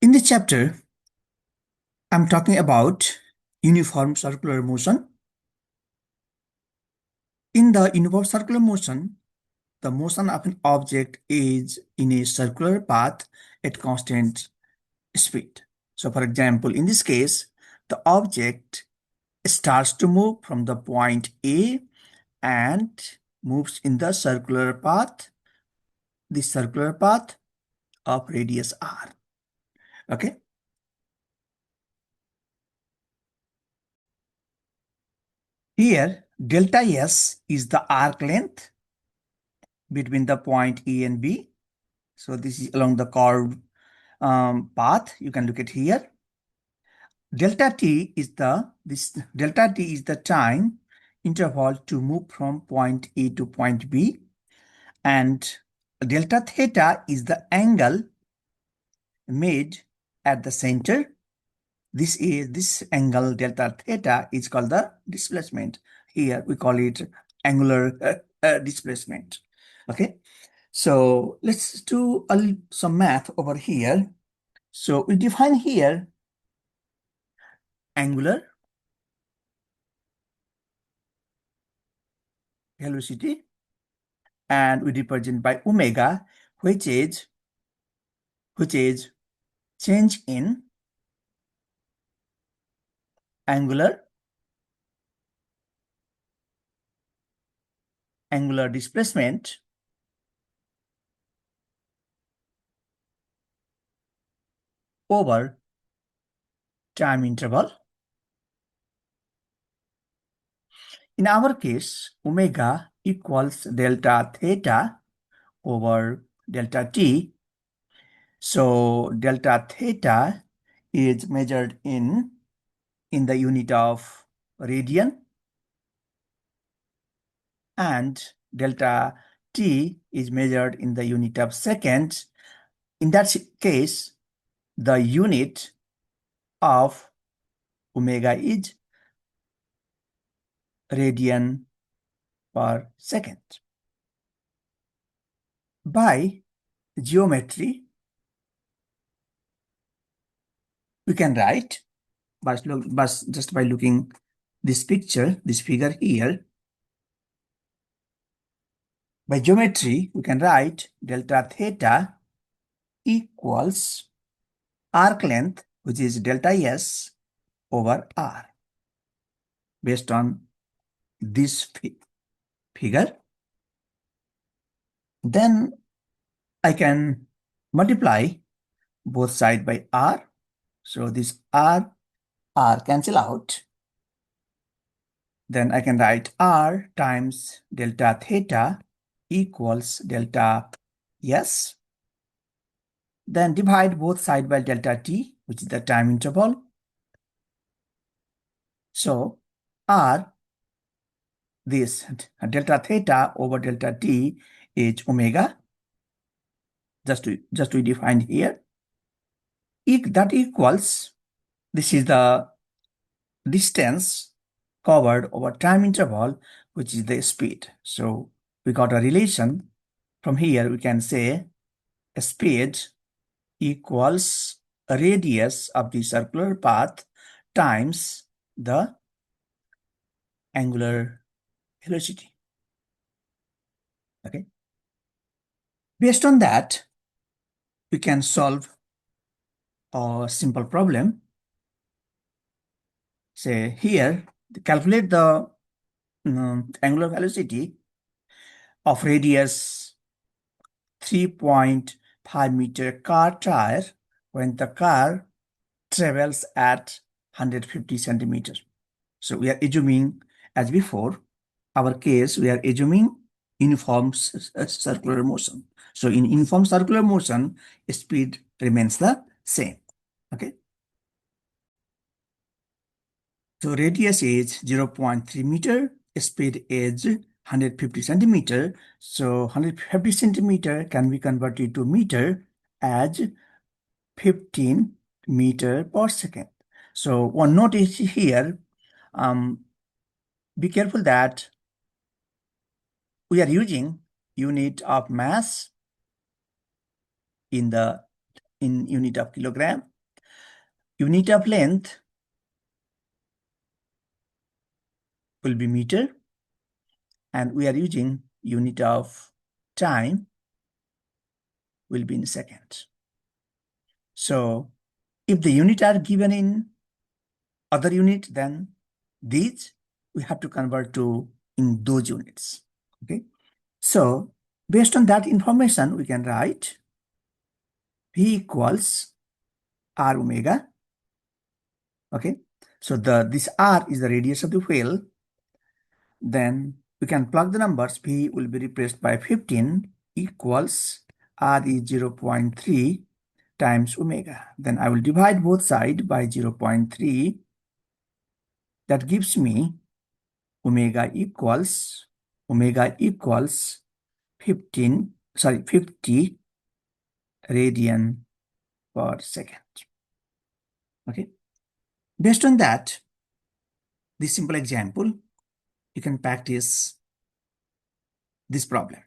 In this chapter, I'm talking about uniform circular motion. In the uniform circular motion, the motion of an object is in a circular path at constant speed. So, for example, in this case, the object starts to move from the point A and moves in the circular path of radius r. Okay. Here, delta S is the arc length between the point A and B. So this is along the curved path. You can look at here. Delta t is the time interval to move from point A to point B, and delta theta is the angle made at the center. This angle delta theta is called the displacement. Here we call it angular displacement. Okay. So let's do some math over here. So we define here angular velocity, and we represent by omega, which is change in angular displacement over time interval. In our case, omega equals delta theta over delta t. So delta theta is measured in the unit of radian, and delta t is measured in the unit of seconds. In that case, the unit of omega is radian per second. By geometry, we can write, just by looking this figure here, by geometry, we can write delta theta equals arc length, which is delta S over R, based on this figure. Then I can multiply both sides by R. So this R cancel out. Then I can write R times delta theta equals delta S. Then divide both sides by delta t, which is the time interval. So this delta theta over delta t is omega, just to define here. That equals, this is the distance covered over time interval, which is the speed. So we got a relation. From here we can say speed equals a radius of the circular path times the angular velocity. Okay. Based on that, we can solve a simple problem. Say here, calculate the angular velocity of radius 3.5 meter car tire when the car travels at 150 centimeters. So we are assuming, as before, our case, we are assuming uniform circular motion. So in uniform circular motion, speed remains the same. Okay. So radius is 0.3 meter, speed is 150 centimeter. So 150 centimeter can be converted to meter as 15 meter per second. So one note is here, be careful that we are using unit of mass in unit of kilogram. Unit of length will be meter, and we are using unit of time will be in second. So if the unit are given in other unit, then these we have to convert to in those units. Okay. So based on that information, we can write V equals R omega. Okay. So this R is the radius of the wheel. Then we can plug the numbers. P will be replaced by 15 equals R is 0.3 times omega. Then I will divide both sides by 0.3. That gives me omega equals 50 radian per second. Okay. Based on that, this simple example, you can practice this problem.